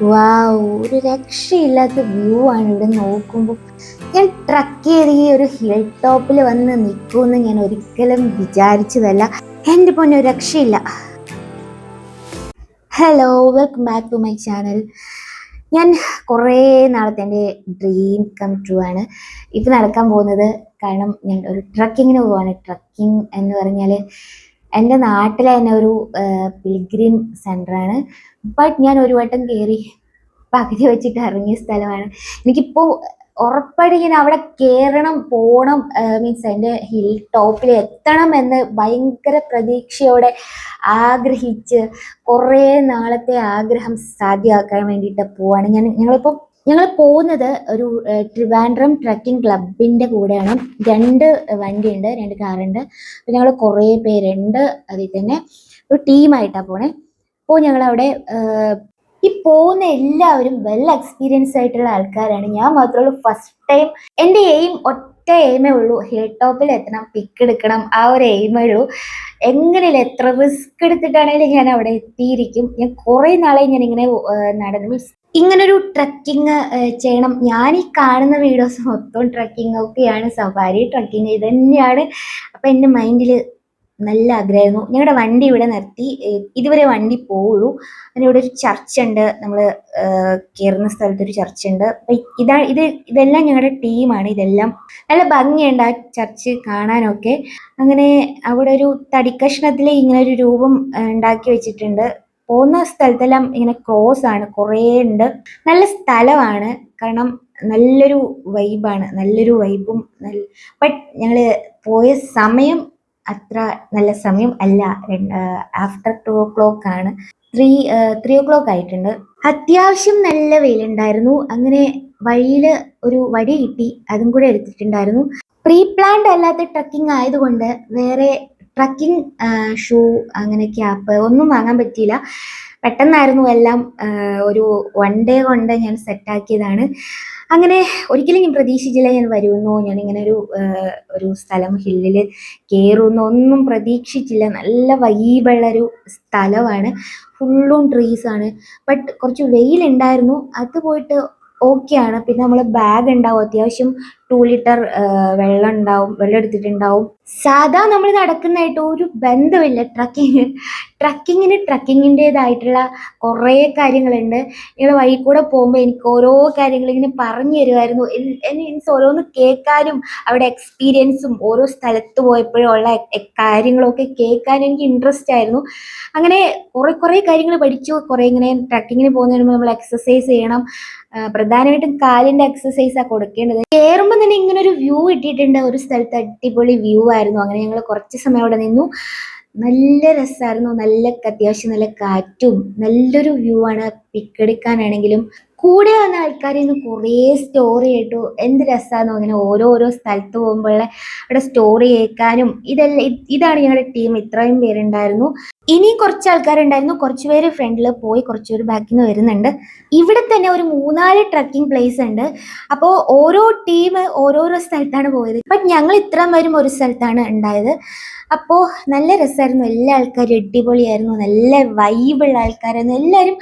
വാവ്, ഒരു രക്ഷയില്ലാത്ത വ്യൂ ആണ് ഇവിടെ നോക്കുമ്പോൾ. ഞാൻ ട്രക്ക് ചെയ്ത് ഈ ഒരു ഹിൽ ടോപ്പിൽ വന്ന് നിൽക്കുമെന്ന് ഞാൻ ഒരിക്കലും വിചാരിച്ചതല്ല. എൻ്റെ പൊന്നെ, ഒരു രക്ഷയില്ല. Hello, welcome back to my channel. ഞാൻ കുറേ നാളത്തെ എൻ്റെ ഡ്രീം കം ട്രൂ ആണ് ഇപ്പം നടക്കാൻ പോകുന്നത്. കാരണം ഞാൻ ഒരു ട്രക്കിങ്ങിന് പോവാണ്. ട്രക്കിംഗ് എന്ന് പറഞ്ഞാൽ എൻ്റെ നാട്ടിലെ തന്നെ ഒരു പിൽഗ്രിം സെൻ്ററാണ്. ബട്ട് ഞാൻ ഒരു വട്ടം കയറി പകുതി വെച്ചിട്ട് ഇറങ്ങിയ സ്ഥലമാണ്. എനിക്കിപ്പോൾ ഉറപ്പായിട്ട് ഇങ്ങനെ അവിടെ കയറണം, പോകണം, മീൻസ് അതിൻ്റെ ഹിൽ ടോപ്പിൽ എത്തണം എന്ന് ഭയങ്കര പ്രതീക്ഷയോടെ ആഗ്രഹിച്ച് കുറേ നാളത്തെ ആഗ്രഹം സാധ്യമാക്കാൻ വേണ്ടിയിട്ട് പോവാണ് ഞങ്ങൾ പോകുന്നത് ഒരു ട്രിവാൻഡ്രം ട്രക്കിംഗ് ക്ലബിൻ്റെ കൂടെയാണ്. രണ്ട് വണ്ടിയുണ്ട്, രണ്ട് കാറുണ്ട്. അപ്പോൾ ഞങ്ങൾ കുറേ പേരുണ്ട്. അതിൽ തന്നെ ഒരു ടീമായിട്ടാണ് പോണേ. അപ്പോൾ ഞങ്ങളവിടെ ഈ പോകുന്ന എല്ലാവരും വെൽ എക്സ്പീരിയൻസ് ആയിട്ടുള്ള ആൾക്കാരാണ്. ഞാൻ മാത്രമേ ഫസ്റ്റ് ടൈം. എൻ്റെ എയിം ഒറ്റ എയിമേ ഉള്ളൂ, ഹിൽ ടോപ്പിൽ എത്തണം, പിക്ക് എടുക്കണം. ആ ഒരു എയിമേ ഉള്ളൂ. എങ്ങനെയില്ല, എത്ര റിസ്ക് എടുത്തിട്ടാണെങ്കിലും ഞാൻ അവിടെ എത്തിയിരിക്കും. ഞാൻ കുറേ നാളെ ഞാനിങ്ങനെ നടന്ന് മീൻസ് ഇങ്ങനൊരു ട്രക്കിങ് ചെയ്യണം. ഞാൻ ഈ കാണുന്ന വീഡിയോസ് മൊത്തം ട്രക്കിംഗ് ഒക്കെയാണ്, സഫാരി ട്രക്കിങ് ഇത് തന്നെയാണ്. അപ്പം എൻ്റെ മൈൻഡിൽ നല്ല ആഗ്രഹമായിരുന്നു. ഞങ്ങളുടെ വണ്ടി ഇവിടെ നിർത്തി, ഇതുവരെ വണ്ടി പോവുള്ളൂ. അതിന് ഇവിടെ ഒരു ചർച്ച് ഉണ്ട്, നമ്മൾ കയറുന്ന സ്ഥലത്ത് ഒരു ചർച്ച് ഉണ്ട്. അപ്പം ഇതെല്ലാം ഞങ്ങളുടെ ടീമാണ്. ഇതെല്ലാം നല്ല ഭംഗിയുണ്ട് ആ ചർച്ച് കാണാനൊക്കെ. അങ്ങനെ അവിടെ ഒരു തടിക്കഷ്ണത്തിൽ ഇങ്ങനെ ഒരു രൂപം ഉണ്ടാക്കി വെച്ചിട്ടുണ്ട്. പോകുന്ന സ്ഥലത്തെല്ലാം ഇങ്ങനെ ക്രോസ് ആണ്, കുറേ ഉണ്ട്. നല്ല സ്ഥലമാണ്, കാരണം നല്ലൊരു വൈബാണ്, നല്ലൊരു വൈബും ബട്ട് ഞങ്ങൾ പോയ സമയം അത്ര നല്ല സമയം അല്ല. ആഫ്റ്റർ 2 o'clock ആണ്, 3 o'clock ആയിട്ടുണ്ട്. അത്യാവശ്യം നല്ല വെയിലുണ്ടായിരുന്നു. അങ്ങനെ വഴിയിൽ ഒരു വടി കിട്ടി, അതും കൂടെ എടുത്തിട്ടുണ്ടായിരുന്നു. പ്രീ പ്ലാൻഡ് അല്ലാത്ത ട്രക്കിംഗ് ആയതുകൊണ്ട് വേറെ ട്രക്കിംഗ് ഷൂ അങ്ങനെ ക്യാപ്പ് ഒന്നും വാങ്ങാൻ പറ്റിയില്ല. പെട്ടെന്നായിരുന്നു എല്ലാം. ഒരു 1 day കൊണ്ട് ഞാൻ സെറ്റാക്കിയതാണ്. അങ്ങനെ ഒരിക്കലും ഞാൻ പ്രതീക്ഷിച്ചില്ല ഞാൻ വരുമെന്നോ, ഞാനിങ്ങനെ ഒരു സ്ഥലം ഹില്ലിൽ കയറുമെന്നോ ഒന്നും പ്രതീക്ഷിച്ചില്ല. നല്ല വൈബുള്ളൊരു സ്ഥലമാണ്, ഫുള്ളും ട്രീസാണ്. ബട്ട് കുറച്ച് വെയിലുണ്ടായിരുന്നു, അത് പോയിട്ട് ഓക്കെയാണ്. പിന്നെ നമ്മൾ ബാഗ് ഉണ്ടാവും, അത്യാവശ്യം 2 liter വെള്ളം ഉണ്ടാവും, വെള്ളം എടുത്തിട്ടുണ്ടാവും. സാധാ നമ്മൾ നടക്കുന്നതായിട്ട് ഒരു ബന്ധമില്ല ട്രക്കിങ്ങിൻ്റെതായിട്ടുള്ള കുറേ കാര്യങ്ങളുണ്ട്. ഇങ്ങനെ വഴി കൂടെ പോകുമ്പോൾ എനിക്ക് ഓരോ കാര്യങ്ങൾ ഇങ്ങനെ പറഞ്ഞു തരുമായിരുന്നു. മീൻസ് ഓരോന്ന് കേൾക്കാനും അവിടെ എക്സ്പീരിയൻസും ഓരോ സ്ഥലത്ത് പോയപ്പോഴും ഉള്ള കാര്യങ്ങളൊക്കെ കേൾക്കാനും എനിക്ക് ഇൻട്രസ്റ്റ് ആയിരുന്നു. അങ്ങനെ കുറേ കാര്യങ്ങൾ പഠിച്ചു. കുറേ ഇങ്ങനെ ട്രക്കിങ്ങിന് പോകുന്നതിന് മുമ്പ് നമ്മൾ എക്സസൈസ് ചെയ്യണം. പ്രധാനമായിട്ടും കാലിൻ്റെ എക്സസൈസാണ് കൊടുക്കേണ്ടത്. കയറുമ്പോൾ തന്നെ ഇങ്ങനെ ഒരു വ്യൂ കിട്ടിയിട്ടുണ്ട്. ഒരു സ്ഥലത്ത് അടിപൊളി വ്യൂ ആയിരുന്നു. അങ്ങനെ ഞങ്ങൾ കുറച്ച് സമയം അവിടെ നിന്നു. നല്ല രസമായിരുന്നു. അത്യാവശ്യം നല്ല കാറ്റും നല്ലൊരു വ്യൂ ആണ്. പിക്കെടുക്കാനാണെങ്കിലും കൂടെ വന്ന ആൾക്കാരിൽ നിന്ന് കുറേ സ്റ്റോറി കേട്ടു. എന്ത് രസമാണെന്നോ അങ്ങനെ ഓരോരോ സ്ഥലത്ത് പോകുമ്പോഴുള്ള അവിടെ സ്റ്റോറി കേൾക്കാനും. ഇതാണ് ഞങ്ങളുടെ ടീം, ഇത്രയും പേരുണ്ടായിരുന്നു. ഇനിയും കുറച്ച് ആൾക്കാരുണ്ടായിരുന്നു. കുറച്ച് പേര് ഫ്രണ്ടിൽ പോയി, കുറച്ച് പേര് ബാക്കിൽ നിന്ന് വരുന്നുണ്ട്. ഇവിടെ തന്നെ ഒരു 3-4 ട്രക്കിംഗ് പ്ലേസ് ഉണ്ട്. അപ്പോൾ ഓരോ ടീം ഓരോരോ സ്ഥലത്താണ് പോയത്. ബട്ട് ഞങ്ങൾ ഇത്രയും പേരും ഒരു സ്ഥലത്താണ് ഉണ്ടായത്. അപ്പോൾ നല്ല രസമായിരുന്നു. എല്ലാ ആൾക്കാരും അടിപൊളിയായിരുന്നു, നല്ല വൈബുള്ള ആൾക്കാരായിരുന്നു എല്ലാവരും.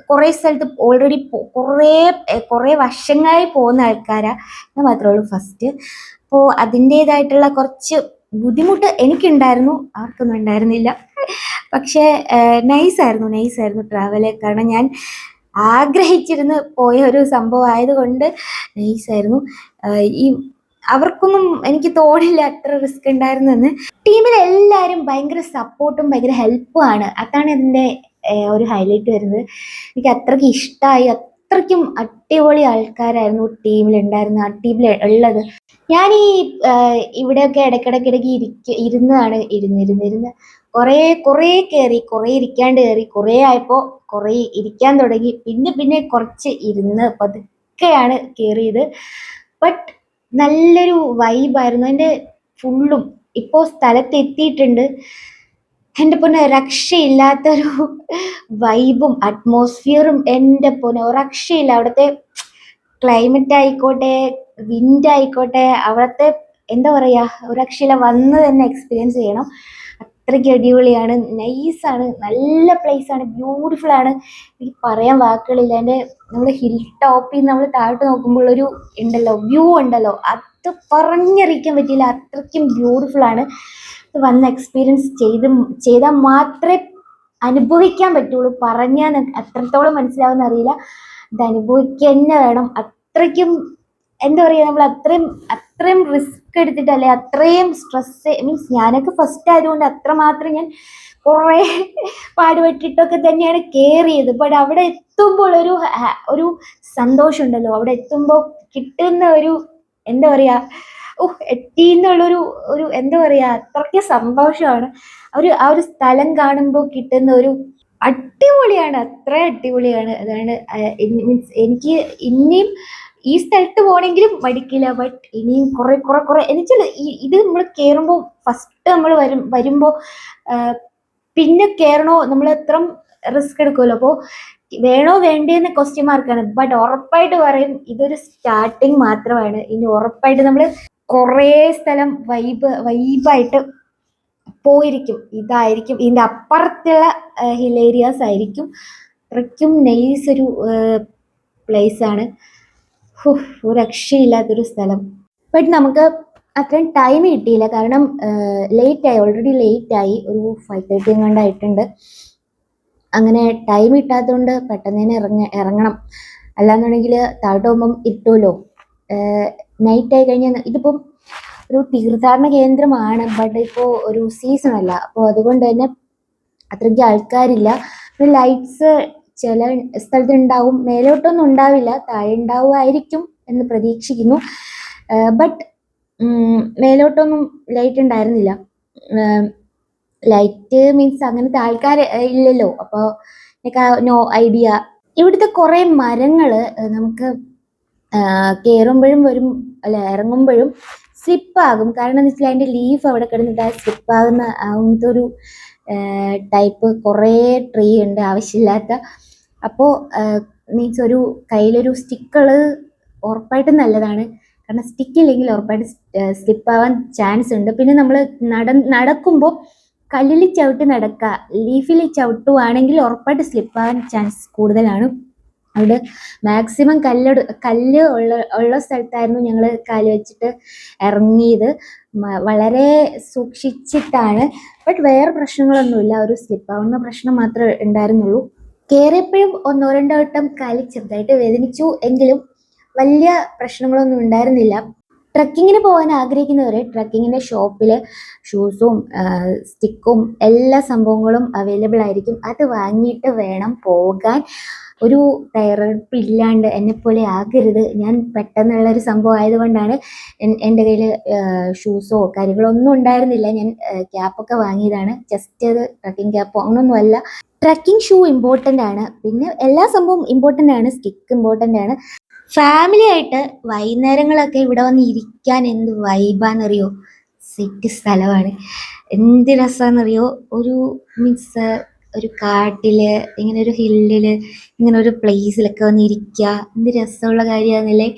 കുറേ സ്ഥലത്ത് ഓൾറെഡി കുറേ വർഷങ്ങളായി പോകുന്ന ആൾക്കാരാണ്. ഞാൻ മാത്രമേ ഉള്ളൂ ഫസ്റ്റ്. അപ്പോൾ അതിൻ്റേതായിട്ടുള്ള കുറച്ച് ബുദ്ധിമുട്ട് എനിക്കുണ്ടായിരുന്നു, അവർക്കൊന്നും ഉണ്ടായിരുന്നില്ല. പക്ഷേ നൈസായിരുന്നു ട്രാവല്. കാരണം ഞാൻ ആഗ്രഹിച്ചിരുന്ന് പോയ ഒരു സംഭവം ആയതുകൊണ്ട് നൈസായിരുന്നു. ഈ അവർക്കൊന്നും എനിക്ക് തോന്നില്ല അത്ര റിസ്ക് ഉണ്ടായിരുന്നെന്ന്. ടീമിലെല്ലാവരും ഭയങ്കര സപ്പോർട്ടും ഭയങ്കര ഹെൽപ്പുമാണ്. അതാണ് ഇതിൻ്റെ ഒരു ഹൈലൈറ്റ് വരുന്നത്. എനിക്ക് അത്രയ്ക്ക് ഇഷ്ടമായി. അത്രയ്ക്കും അടിപൊളി ആൾക്കാരായിരുന്നു ടീമിലുണ്ടായിരുന്നത്, ആ ടീമിൽ ഉള്ളത്. ഞാൻ ഇവിടെയൊക്കെ ഇടയ്ക്കിടയ്ക്ക് ഇരുന്ന് കുറേ കയറി, കുറേ ഇരിക്കാണ്ട് കയറി, കുറേ ആയപ്പോൾ കുറേ ഇരിക്കാൻ തുടങ്ങി. പിന്നെ കുറച്ച് ഇരുന്ന് പതുക്കെയാണ് കയറിയത്. ബട്ട് നല്ലൊരു വൈബായിരുന്നു എൻ്റെ ഫുള്ളും. ഇപ്പോൾ സ്ഥലത്തെത്തിയിട്ടുണ്ട്. എൻ്റെ പൊന്നെ, രക്ഷയില്ലാത്തൊരു വൈബും അറ്റ്മോസ്ഫിയറും. എൻ്റെ പൊന്നെ, രക്ഷയില്ല. അവിടുത്തെ ക്ലൈമറ്റ് ആയിക്കോട്ടെ, വിൻഡ് ആയിക്കോട്ടെ, അവിടുത്തെ എന്താ പറയുക, ഒരു രക്ഷയില്ല. വന്ന് തന്നെ എക്സ്പീരിയൻസ് ചെയ്യണം. അത്രയ്ക്ക് അടിപൊളിയാണ്, നൈസാണ്, നല്ല പ്ലേസ് ആണ്, ബ്യൂട്ടിഫുൾ ആണ്. എനിക്ക് പറയാൻ വാക്കുകളില്ല. എൻ്റെ നമ്മൾ ഹിൽ ടോപ്പിൽ നിന്ന് നമ്മൾ താഴോട്ട് നോക്കുമ്പോൾ ഒരു ഉണ്ടല്ലോ വ്യൂ ഉണ്ടല്ലോ, അത് പറഞ്ഞറിയിക്കാൻ പറ്റില്ല, അത്രയ്ക്കും ബ്യൂട്ടിഫുൾ ആണ്. വന്ന് എക്സ്പീരിയൻസ് ചെയ്താൽ മാത്രമേ അനുഭവിക്കാൻ പറ്റുള്ളൂ. പറഞ്ഞാൽ അത്രത്തോളം മനസ്സിലാവുന്ന അറിയില്ല, ഇത് അനുഭവിക്കുക തന്നെ വേണം. അത്രയ്ക്കും എന്താ പറയുക, നമ്മൾ അത്രയും അത്രയും റിസ്ക് എടുത്തിട്ടല്ലേ, അത്രയും സ്ട്രെസ്, മീൻസ് ഞാനൊക്കെ ഫസ്റ്റ് ആയതുകൊണ്ട് അത്രമാത്രം ഞാൻ കുറേ പാടുപെട്ടിട്ടൊക്കെ തന്നെയാണ് കയറിയത്. ബട്ട് അവിടെ എത്തുമ്പോൾ ഒരു സന്തോഷം ഉണ്ടല്ലോ, അവിടെ എത്തുമ്പോൾ കിട്ടുന്ന ഒരു എന്താ പറയുക, എത്തി എന്നുള്ളൊരു എന്താ പറയുക, അത്രയ്ക്ക് സന്തോഷമാണ്. ആ ഒരു സ്ഥലം കാണുമ്പോൾ കിട്ടുന്ന ഒരു അടിപൊളിയാണ്, അത്ര അടിപൊളിയാണ്. അതാണ് മീൻസ് എനിക്ക് ഇനിയും ഈ സ്ഥലത്ത് പോകണമെങ്കിലും മടിക്കില്ല. ബട്ട് ഇനിയും കുറെ കുറെ കുറെ എന്നുവെച്ചാൽ ഇത് നമ്മൾ കയറുമ്പോൾ ഫസ്റ്റ് നമ്മൾ വരുമ്പോൾ പിന്നെ കയറണോ, നമ്മൾ എത്ര റിസ്ക് എടുക്കുമല്ലോ. അപ്പോൾ വേണോ വേണ്ടേന്ന് ക്വസ്റ്റ്യൻ മാർക്കാണ്. ബട്ട് ഉറപ്പായിട്ട് പറയും ഇതൊരു സ്റ്റാർട്ടിങ് മാത്രമാണ്. ഇനി ഉറപ്പായിട്ട് നമ്മൾ കുറേ സ്ഥലം വൈബായിട്ട് പോയിരിക്കും. ഇതായിരിക്കും ഇതിൻ്റെ അപ്പുറത്തുള്ള ഹിൽ ഏരിയാസ് ആയിരിക്കും. അത്രയ്ക്കും നൈസ് ഒരു പ്ലേസ് ആണ്. ഒരു രക്ഷയില്ലാത്തൊരു സ്ഥലം. ബട്ട് നമുക്ക് അത്രയും ടൈം കിട്ടിയില്ല, കാരണം ലേറ്റായി, ഓൾറെഡി ലേറ്റായി, ഒരു 5:30 കൊണ്ടായിട്ടുണ്ട്. അങ്ങനെ ടൈം കിട്ടാത്തതുകൊണ്ട് പെട്ടെന്ന് തന്നെ ഇറങ്ങണം. അല്ലാന്നുണ്ടെങ്കിൽ താഴോട്ട് പോകുമ്പം ഇട്ടുമല്ലോ, നൈറ്റ് ആയി കഴിഞ്ഞാൽ. ഇതിപ്പം ഒരു തീർത്ഥാടന കേന്ദ്രമാണ്, ബട്ട് ഇപ്പോൾ ഒരു സീസൺ അല്ല, അപ്പോൾ അതുകൊണ്ട് തന്നെ അത്രയ്ക്ക് ആൾക്കാരില്ല. ലൈറ്റ്സ് ചില സ്ഥലത്ത് ഉണ്ടാവും, മേലോട്ടൊന്നും ഉണ്ടാവില്ല, താഴെ ഉണ്ടാവുമായിരിക്കും എന്ന് പ്രതീക്ഷിക്കുന്നു. ബട്ട് മേലോട്ടൊന്നും ലൈറ്റ് ഉണ്ടായിരുന്നില്ല. ലൈറ്റ് മീൻസ് അങ്ങനത്തെ ആൾക്കാർ ഇല്ലല്ലോ, അപ്പോൾ എനിക്ക് നോ ഐഡിയ. ഇവിടുത്തെ കുറേ മരങ്ങൾ നമുക്ക് കയറുമ്പോഴും ഇറങ്ങുമ്പോഴും സ്ലിപ്പാകും. കാരണം എന്ന് വെച്ചാൽ അതിൻ്റെ ലീഫ് അവിടെ കിടന്നിട്ട് സ്ലിപ്പാകുന്ന അങ്ങനത്തെ ഒരു ടൈപ്പ് കുറേ ട്രീ ഉണ്ട് ആവശ്യമില്ലാത്ത. അപ്പോൾ മീൻസ് ഒരു കയ്യിലൊരു സ്റ്റിക്കുകൾ ഉറപ്പായിട്ടും നല്ലതാണ്, കാരണം സ്റ്റിക്കില്ലെങ്കിൽ ഉറപ്പായിട്ട് സ്ലിപ്പാവാൻ ചാൻസ് ഉണ്ട്. പിന്നെ നമ്മൾ നടക്കുമ്പോൾ കല്ലിൽ ചവിട്ടി നടക്കുക, ലീഫിൽ ചവിട്ടുവാണെങ്കിൽ ഉറപ്പായിട്ട് സ്ലിപ്പാവാൻ ചാൻസ് കൂടുതലാണ്. അവിടെ മാക്സിമം കല്ല് ഉള്ള സ്ഥലത്തായിരുന്നു ഞങ്ങൾ കാല് വെച്ചിട്ട് ഇറങ്ങിയത്. വളരെ സൂക്ഷിച്ചിട്ടാണ്. ബട്ട് വേറെ പ്രശ്നങ്ങളൊന്നുമില്ല, ഒരു സ്ലിപ്പാവുന്ന പ്രശ്നം മാത്രമേ ഉണ്ടായിരുന്നുള്ളൂ. കയറിയപ്പോഴും 1-2 വട്ടം കാല് ചെറുതായിട്ട് വേദനിച്ചു, എങ്കിലും വലിയ പ്രശ്നങ്ങളൊന്നും ഉണ്ടായിരുന്നില്ല. ട്രക്കിങ്ങിന് പോകാൻ ആഗ്രഹിക്കുന്നവരെ ട്രക്കിങ്ങിൻ്റെ ഷോപ്പിൽ ഷൂസും സ്റ്റിക്കും എല്ലാ സംഭവങ്ങളും അവൈലബിൾ ആയിരിക്കും. അത് വാങ്ങിയിട്ട് വേണം പോകാൻ. ഒരു തയ്യാറെടുപ്പില്ലാണ്ട് എന്നെപ്പോലെ ആകരുത്. ഞാൻ പെട്ടെന്നുള്ളൊരു സംഭവം ആയതുകൊണ്ടാണ് എൻ്റെ കയ്യിൽ ഷൂസോ കാര്യങ്ങളോ ഒന്നും ഉണ്ടായിരുന്നില്ല. ഞാൻ ക്യാപ്പൊക്കെ വാങ്ങിയതാണ്, ജസ്റ്റ് അത് ട്രക്കിംഗ് ക്യാപ്പോ അങ്ങനൊന്നുമല്ല. ട്രക്കിംഗ് ഷൂ ഇമ്പോർട്ടൻ്റ് ആണ്, പിന്നെ എല്ലാ സംഭവവും ഇമ്പോർട്ടൻ്റ് ആണ്, സ്റ്റിക്ക് ഇമ്പോർട്ടൻ്റ് ആണ്. ഫാമിലി ആയിട്ട് വൈകുന്നേരങ്ങളൊക്കെ ഇവിടെ വന്ന് ഇരിക്കാൻ എന്ത് വൈബാന്നറിയോ, സെറ്റ് സ്ഥലമാണ്. എന്ത് രസമാണെന്നറിയോ, ഒരു മീൻസ് ഒരു കാട്ടിൽ ഇങ്ങനെ ഒരു ഹില്ലിൽ ഇങ്ങനെ ഒരു പ്ലേസിലൊക്കെ വന്ന് ഇരിക്കുക, എന്ത് രസമുള്ള കാര്യമാണെന്നല്ലേ.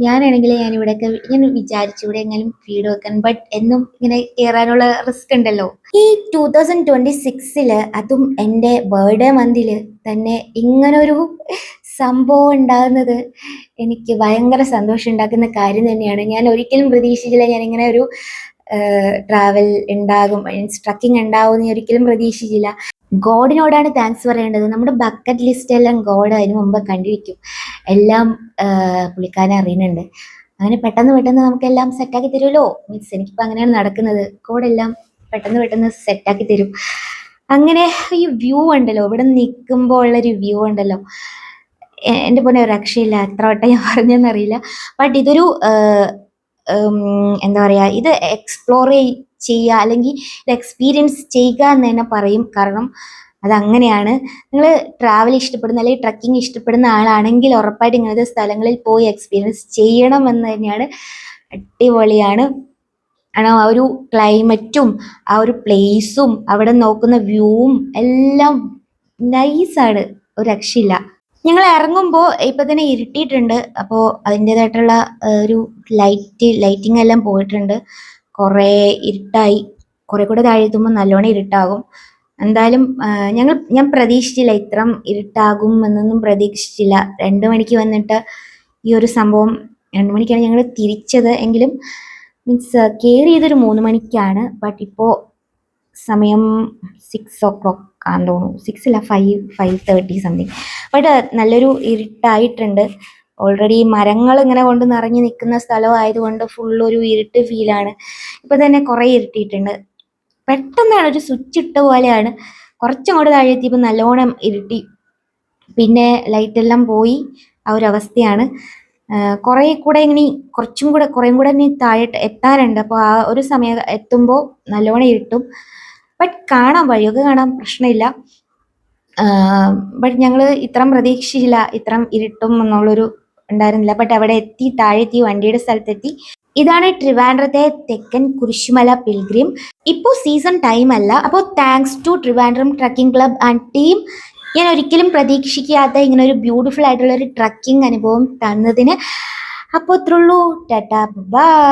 ഞാനാണെങ്കിൽ ഞാനിവിടെയൊക്കെ ഞാൻ വിചാരിച്ചു ഇവിടെ എങ്ങനെയും വീട് വെക്കാൻ, ബട്ട് എന്നും ഇങ്ങനെ കയറാനുള്ള റിസ്ക് ഉണ്ടല്ലോ. ഈ 2026 അതും എൻ്റെ ബർത്ത്ഡേ മന്തിൽ തന്നെ ഇങ്ങനൊരു സംഭവം ഉണ്ടാകുന്നത് എനിക്ക് ഭയങ്കര സന്തോഷം ഉണ്ടാക്കുന്ന കാര്യം തന്നെയാണ്. ഞാൻ ഒരിക്കലും പ്രതീക്ഷിച്ചില്ല ഞാനിങ്ങനെ ഒരു ട്രാവൽ ഉണ്ടാകും, മീൻസ് ട്രക്കിംഗ് ഉണ്ടാവും എന്ന് ഒരിക്കലും പ്രതീക്ഷിച്ചില്ല. ഗോഡിനോടാണ് താങ്ക്സ് പറയേണ്ടത്. നമ്മുടെ ബക്കറ്റ് ലിസ്റ്റ് എല്ലാം ഗോഡ് അതിന് മുമ്പ് കണ്ടിരിക്കും, എല്ലാം പുള്ളിക്കാരനെ അറിയുന്നുണ്ട്. അങ്ങനെ പെട്ടെന്ന് നമുക്കെല്ലാം സെറ്റാക്കി തരുമല്ലോ. മീൻസ് എനിക്കിപ്പോൾ അങ്ങനെയാണ് നടക്കുന്നത്, ഗോഡെല്ലാം പെട്ടെന്ന് സെറ്റാക്കി തരും. അങ്ങനെ ഈ വ്യൂ ഉണ്ടല്ലോ, ഇവിടെ നിൽക്കുമ്പോൾ ഉള്ളൊരു വ്യൂ ഉണ്ടല്ലോ, എൻ്റെ പോലെ ഒരു രക്ഷയില്ല. എത്ര വട്ടം ഞാൻ പറഞ്ഞെന്നറിയില്ല. ബട്ട് ഇതൊരു എന്താ പറയുക, ഇത് എക്സ്പ്ലോർ ചെയ്യുക അല്ലെങ്കിൽ ഇത് എക്സ്പീരിയൻസ് ചെയ്യുക എന്ന് തന്നെ പറയും. കാരണം അതങ്ങനെയാണ്. നിങ്ങൾ ട്രാവൽ ഇഷ്ടപ്പെടുന്ന അല്ലെങ്കിൽ ട്രക്കിംഗ് ഇഷ്ടപ്പെടുന്ന ആളാണെങ്കിൽ ഉറപ്പായിട്ട് ഇങ്ങനത്തെ സ്ഥലങ്ങളിൽ പോയി എക്സ്പീരിയൻസ് ചെയ്യണം എന്ന് തന്നെയാണ്. അടിപൊളിയാണ്. കാരണം ആ ഒരു ക്ലൈമറ്റും ആ ഒരു പ്ലേസും അവിടെ നോക്കുന്ന വ്യൂവും എല്ലാം നൈസാണ്, ഒരു രക്ഷയില്ല. ഞങ്ങൾ ഇറങ്ങുമ്പോൾ ഇപ്പം തന്നെ ഇരുട്ടിയിട്ടുണ്ട്, അപ്പോൾ അതിൻ്റേതായിട്ടുള്ള ഒരു ലൈറ്റിംഗ് എല്ലാം പോയിട്ടുണ്ട്. കുറേ ഇരുട്ടായി, കുറെ കൂടെ താഴെ എത്തുമ്പോൾ നല്ലോണം ഇരുട്ടാകും. എന്തായാലും ഞാൻ പ്രതീക്ഷിച്ചില്ല ഇത്രം ഇരുട്ടാകും എന്നൊന്നും പ്രതീക്ഷിച്ചില്ല. 2 മണിക്ക് വന്നിട്ട് ഈ ഒരു സംഭവം, 2 മണിക്കാണ് ഞങ്ങൾ തിരിച്ചത്. എങ്കിലും മീൻസ് കയറിയതൊരു 3 മണിക്കാണ്. ബട്ട് ഇപ്പോൾ സമയം 6 o'clock ആണെന്ന് തോന്നുന്നു. 6 അല്ല, 5:30 സംതിങ്. ബട്ട് നല്ലൊരു ഇരുട്ടായിട്ടുണ്ട്. ഓൾറെഡി മരങ്ങൾ ഇങ്ങനെ കൊണ്ട് നിറഞ്ഞു നിൽക്കുന്ന സ്ഥലമായതുകൊണ്ട് ഫുള്ളൊരു ഇരുട്ട് ഫീലാണ്. ഇപ്പൊ തന്നെ കുറെ ഇരുട്ടിയിട്ടുണ്ട്. പെട്ടെന്നാണ് ഒരു സ്വിച്ച് ഇട്ട പോലെയാണ്. കുറച്ചങ്ങോട്ട് താഴെ എത്തിയപ്പോൾ നല്ലോണം ഇരുട്ടി. പിന്നെ ലൈറ്റ് എല്ലാം പോയി ആ ഒരു അവസ്ഥയാണ്. കുറെ കൂടെ ഇങ്ങനെ കുറേയും കൂടെ ഇനി താഴെ എത്താനുണ്ട്. അപ്പോൾ ആ ഒരു സമയം എത്തുമ്പോൾ നല്ലോണം ഇരുട്ടും. ബട്ട് വഴിയൊക്കെ കാണാൻ പ്രശ്നമില്ല. ബട്ട് ഞങ്ങൾ ഇത്രം പ്രതീക്ഷിച്ചില്ല, ഇത്രം ഇരുട്ടും എന്നുള്ളൊരു ഉണ്ടായിരുന്നില്ല. ബട്ട് അവിടെ എത്തി, താഴെ എത്തി, വണ്ടിയുടെ സ്ഥലത്തെത്തി. ഇതാണ് ട്രിവാൻഡ്രത്തെ തെക്കൻ കുരിശുമല പിൽഗ്രിം. ഇപ്പോൾ സീസൺ ടൈം അല്ല. അപ്പോൾ thanks to Trivandrum trekking club and team, ഞാൻ ഒരിക്കലും പ്രതീക്ഷിക്കാത്ത ഇങ്ങനെ ഒരു ബ്യൂട്ടിഫുൾ ആയിട്ടുള്ള ഒരു ട്രക്കിംഗ് അനുഭവം തന്നതിന്. അപ്പോൾ ഇത്രയുള്ളൂ. ടാറ്റാ, ബൈ.